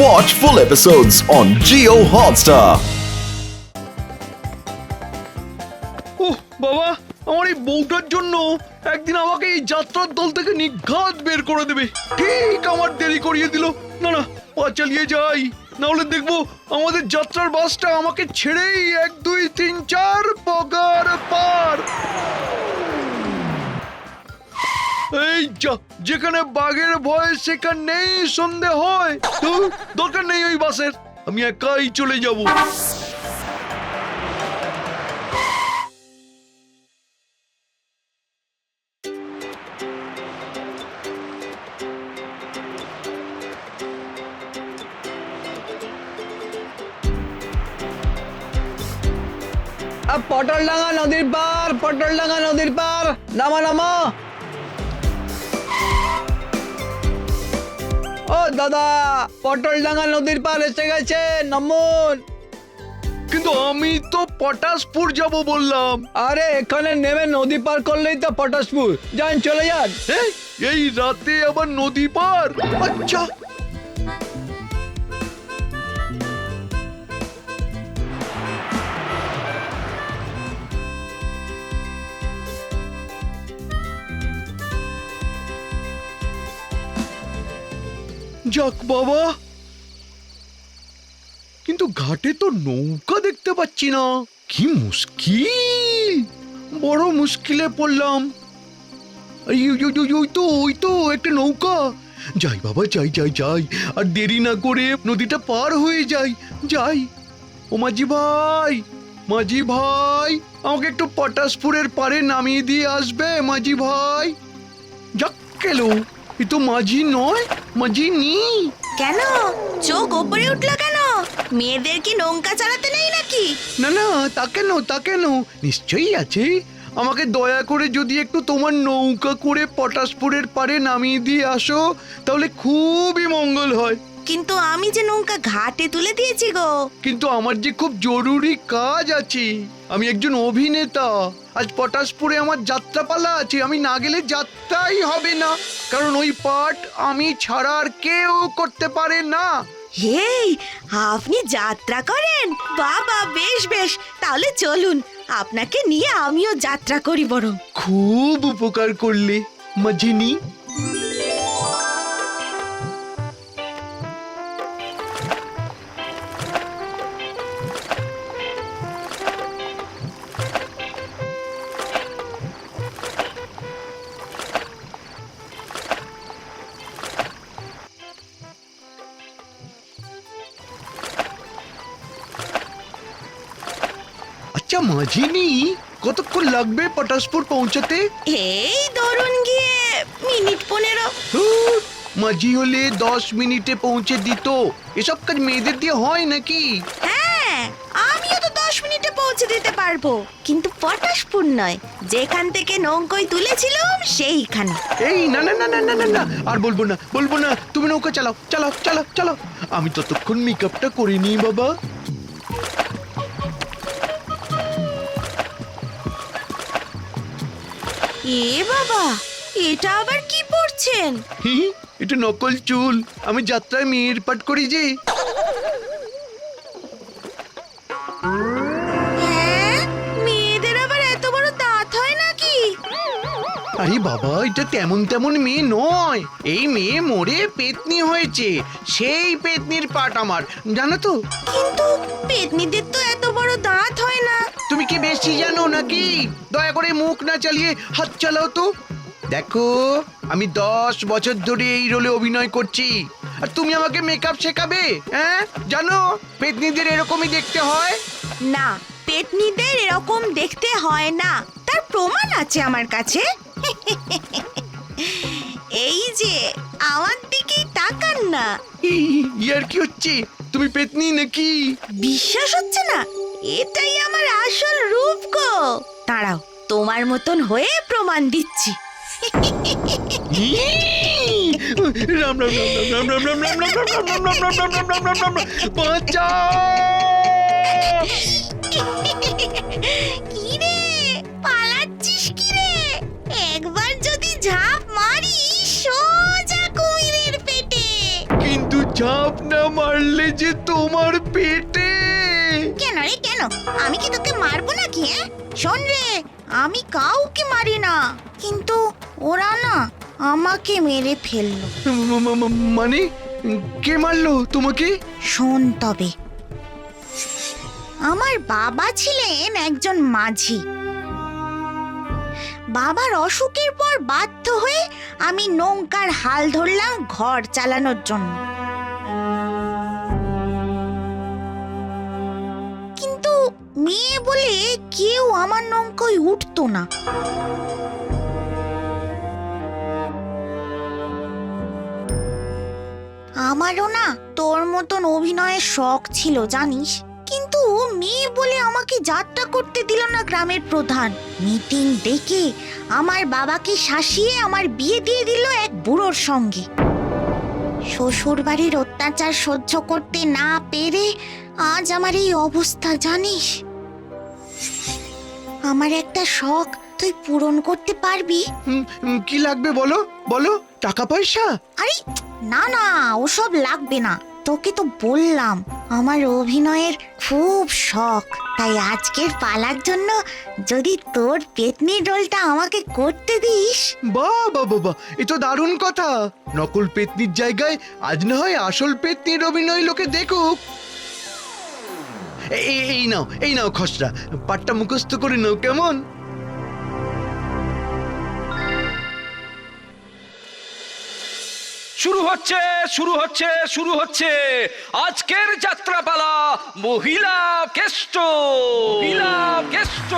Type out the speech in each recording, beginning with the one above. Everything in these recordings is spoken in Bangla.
Watch full episodes on Jio Hotstar. ওহ বাবা, আমার এই বউটার জন্য একদিন আমাকে এই যাত্রার দল থেকে নিঘাত বের করে দেবে। ঠিক আমার দেরি করিয়ে দিল। না না, পা চালিয়ে যাই, না হলে দেখবো আমাদের যাত্রার বাসটা আমাকে ছেড়েই 1 2 3 4 পগার পার। এই যা, যেখানে বাঘের ভয় সেখানেই সন্দেহ হয়। তো দরকার নেই ওই বাসের, আমি একাই চলে যাব। পটলডাঙ্গা নদীর পার, পটলডাঙ্গা নদীর পার, নামা নামা। ও দাদা, পটলডাঙ্গা নদীর পার এসে গেছে, নামুন। কিন্তু আমি তো পটাশপুর যাব বললাম। আরে এখানে নেমে নদী পার করলেই তো পটাশপুর। যান, চলে যান। এই রাতে আবার নদী পার? আচ্ছা, যাক বাবা, কিন্তু ঘাটে তো নৌকা দেখতে পাচ্ছি না। কি মুশকিল, বড় মুশকিলে পড়লাম। ওই তো একটা নৌকা। যাই বাবা, যাই যাই যাই, আর দেরি না করে নদীটা পার হয়ে যাই। যাই। ও মাঝি ভাই, মাঝি ভাই, আমাকে একটু পটাশপুরের পারে নামিয়ে দিয়ে আসবে মাঝি ভাই। যাক কেলো, এ তো মাঝি নয়, মাঝি নি। কেন চোখ ওপরে উঠলো কেন? মেয়েদের কি নৌকা চালাতে নেই নাকি? না না, তা কেন, নিশ্চয়ই আছে। আমাকে দয়া করে যদি একটু তোমার নৌকা করে পটাশপুরের পারে নামিয়ে দিয়ে আসো, তাহলে খুবই মঙ্গল হয়। কিন্তু আমি যে নৌকা ঘাটে তুলে দিয়েছি গো। কিন্তু আমার যে খুব জরুরি কাজ আছে। আমি একজন অভিনেতা, আজ পটাশপুরে আমার যাত্রাপালা আছে। আমি না গেলে যাত্রাই হবে না, কারণ ওই পাঠ আমি ছাড়া আর কেউ করতে পারে না। এই, আপনি যাত্রা করেন? বাবা, বেশ বেশ, তাহলে চলুন, আপনাকে নিয়ে আমিও যাত্রা করি বরং। খুব উপকার করলে মাঝিনি। আচ্ছা মাঝিনি, কতক্ষণ লাগবে পটাশপুর পৌঁছাতে? এই ধরুন গিয়ে মিনিট 15। ধুর, মাঝি হলে 10 মিনিটে পৌঁছে দিত। এসব কাজ মেয়েদের দিয়ে হয় নাকি? হ্যাঁ, আমিও তো 10 মিনিটে পৌঁছে দিতে পারবো, কিন্তু পটাশপুর নয়, যেখান থেকে নৌকোয় তুলেছিলাম সেইখানে। এই না না না না না না না, আর বলবো না, তুমি নৌকা চালাও চালাও চালাও চালাও। আমি ততক্ষণ মেকআপটা করে নিই বাবা। এ বাবা, এটা আবার কি পড়ছেন? হি, এটা নকল চুল। আমি যাত্রায় মেয়ের পাঠ করি যে। হ্যাঁ, মেয়েদের আবার এত বড় দাঁত হয় নাকি? আরে বাবা, এটা তেমন মেয়ে নয়। এই মেয়ে মরে পেতনি হয়েছে, সেই পেতনির পাঠ আমার, জানো তো? কিন্তু পেতনিদের তো এত বড় দাঁত হয় না। তুমি কি বেশি জানো নাকি? দয়া করে মুখ না চালিয়ে হাত চালাও তো। দেখো, আমি 10 বছর ধরে এই রোলে অভিনয় করছি, আর তুমি আমাকে মেকআপ শেখাবে? হ্যাঁ, জানো পেতনিদের এরকমই দেখতে হয়। না, পেতনিদের এরকম দেখতে হয় না, তার প্রমাণ আছে আমার কাছে। এই যে, আমার দিকেই তাকান না। ইয়ার কি হচ্ছে? তুমি পেতনি নাকি? বিশ্বাস হচ্ছে না? এটাই আমার আসল রূপ গো। দাঁড়াও, তোমার মতন হয়ে প্রমাণ দিচ্ছি। রাম রাম রাম রাম রাম রাম রাম রাম রাম রাম রাম রাম রাম রাম রাম রাম রাম রাম, বাঁচাও! কি রে, পালাচ্ছিস কি রে? একবার যদি ঝাঁপ মারি সোজা কুমিরের পেটে। কিন্তু ঝাঁপ না মারলে যে তোমার পেটে। কেন রে কেন? আমি কি তোকে মারবো নাকি? শোন রে, আমি কাউকে মারি না, কিন্তু ওরা না আমাকে মেরে ফেললো। মানে কে মারলো তোমাকে? শোন তবে, আমার বাবা ছিলেন একজন মাঝি। বাবার অসুখের পর বাধ্য হয়ে আমি নৌকার হাল ধরলাম ঘর চালানোর জন্য। কিন্তু মেয়ে বলে কেউ আমার নৌকায় উঠতো না। আমারও না তোর মতন অভিনয়ের শখ ছিল জানিস, কিন্তু মেয়ে বলে আমাকে যাত্রা করতে দিল না গ্রামের প্রধান। মিটিং ডেকে আমার বাবাকে শাসিয়ে আমার বিয়ে দিয়ে দিল এক বুড়োর সঙ্গে। শ্বশুর বাড়ির অত্যাচার সহ্য করতে না পেরে আজ আমার এই অবস্থা জানিস। আমার একটা শখ তুই পূরণ করতে পারবি? কি লাগবে বলো বলো, টাকা পয়সা? আরে না না, ওসব লাগবে না। তোকে তো বললাম আমার অভিনয়ের খুব শখ, তাই আজকের পালার জন্য যদি তোর পেতনি রোলটা আমাকে করতে দিস। বাহ বাহ বাহ বাহ, এ তো দারুণ কথা। নকল পেতনির জায়গায় আজ না হয় আসল পেতনির অভিনয় লোকে দেখুক। এই নাও খসড়া, পাটটা মুখস্থ করে নাও কেমন? শুরু হচ্ছে শুরু হচ্ছে শুরু হচ্ছে আজকের যাত্রাপালা মহিলা কেষ্ট মহিলা কেষ্ট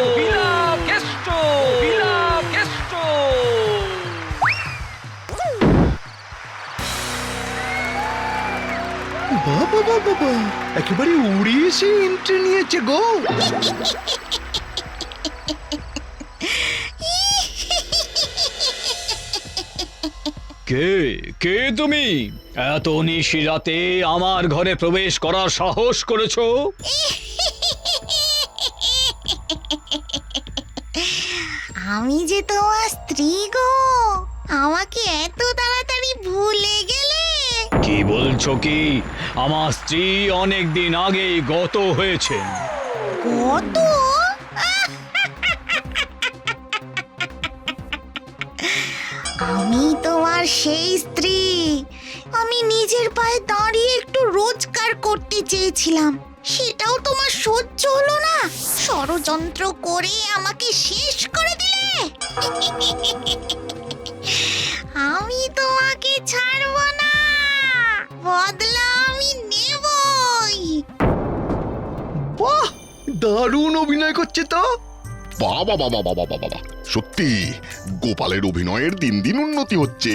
মহিলা কেষ্ট মহিলা কেষ্ট। বাবা বাবা বাবা, একেবারে উড়িয়ে এসে এন্ট্রি নিয়েছে গো। কে কে তুমি? এত নিশি রাতে আমার ঘরে প্রবেশ করার সাহস করেছো? আমি যে তোমার স্ত্রী গো, আমাকে এত তাড়াতাড়ি ভুলে গেলে? কি বলছো কি? আমার স্ত্রী অনেক দিন আগেই গত হয়েছে। কত? আমি তোমার সেই স্ত্রী। আমি নিজের পায়ে দাঁড়িয়ে একটু রোজগার করতে চেয়েছিলাম, সেটাও তোমার সহ্য হলো না। ষড়যন্ত্র করে আমাকে শেষ করে দিলে। আমি তোমাকে ছাড়বো না, বদলা আমি নেবই। বাহ, দারুণ অভিনয় করছে তো। বাবা বাবা বাবা বাবা, সত্যি গোপালের অভিনয়ের দিন দিন উন্নতি হচ্ছে।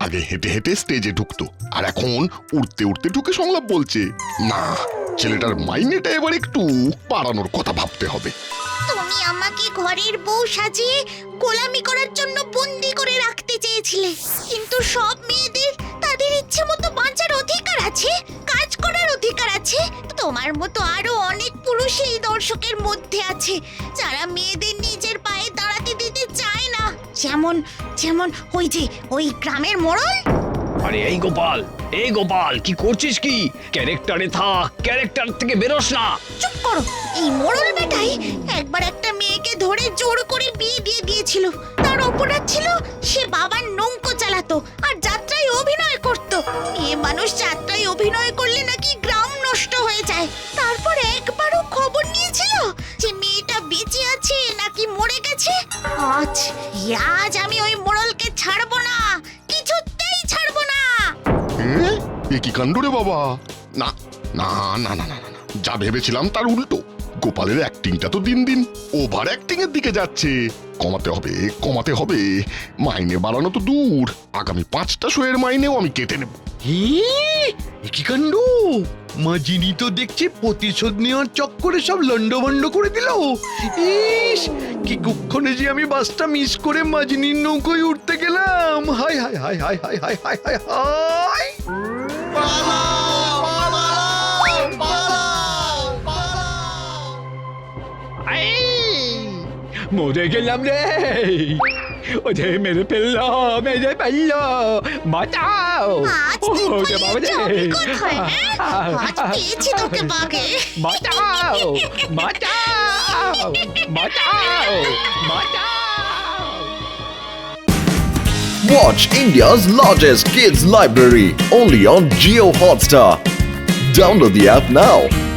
আগে হেঁটে হেঁটে স্টেজে ঢুকতো, আর এখন উঠতে উঠতে ঢুকে সংলাপ বলছে। না, ছেলেটার মাইনেটা এবার একটু বাড়ানোর কথা ভাবতে হবে। তুমি আমাকে ঘরের বউ সাজিয়ে গোলামি করার জন্য বন্দি করে রাখতে চেয়েছিলে, কিন্তু সব মেয়েদের তাদের ইচ্ছে মতো বাঁচার অধিকার আছে, কাজ করার অধিকার আছে। তোমার মতো আরো অনেক পুরুষ এই দর্শকের মধ্যে আছে যারা মেয়েদের নিজের পায়ে দাঁড়াতে দিতে চায় না। যেমন যেমন ওই গ্রামের মোড়ল। আরে এই গোপাল কি করছিস? কি ক্যারেক্টারে থাক, ক্যারেক্টার থেকে বেরোস না। চুপ করো। এই মোড়ল বেটাই একবার একটা মেয়েকে ধরে জোর করে বিয়ে দিয়ে দিয়েছিল। তার অপরাধ ছিল সে বাবার নৌকো চালাতো আর যাত্রায় অভিনয় করত। মেয়ে মানুষ যাত্রায় অভিনয় করলে নাকি গ্রাম নষ্ট হয়ে যায়। তারপর একবারও খবর নিয়েছিল যে মেয়েটা বেঁচে আছে নাকি মরে গেছে? আজ আমি ওই মোড়লকে ছাড়বো না, কিছুতেই ছাড়বো না। এ কি কাণ্ড রে বাবা! না না না না না না, যা ভেবেছিলাম তার উল্টো। গোপালের অ্যাক্টিংটা তো দিন দিন ওভার অ্যাক্টিং এর দিকে যাচ্ছে। কমাতে হবে, কমাতে হবে। মাইনে বাড়ানো তো দূর, আগামী 5টা শোয়ের মাইনেও আমি কেটে নেব। কি কাণ্ড! মাজিনি তো দেখছি প্রতিশোধ নেওয়ার চক্করে সব লন্ডভন্ড করে দিল। ইস, কি কুক্ষণে যে আমি বাসটা মিস করে মাজিনির নৌকোয় উঠতে গেলাম। High high high high high high high high high. মরে গেলাম রে। ওরে মেরে ফেললো, মেরে ফেললো, বাঁচাও। আজ তুই ওরে বাবা রে। যাবি কোথায়, হ্যাঁ? আজ পেয়েছি তোকে বাগে। বাঁচাও, বাঁচাও, বাঁচাও, বাঁচাও। Watch India's largest kids library only on Geo Hotstar. Download the app now.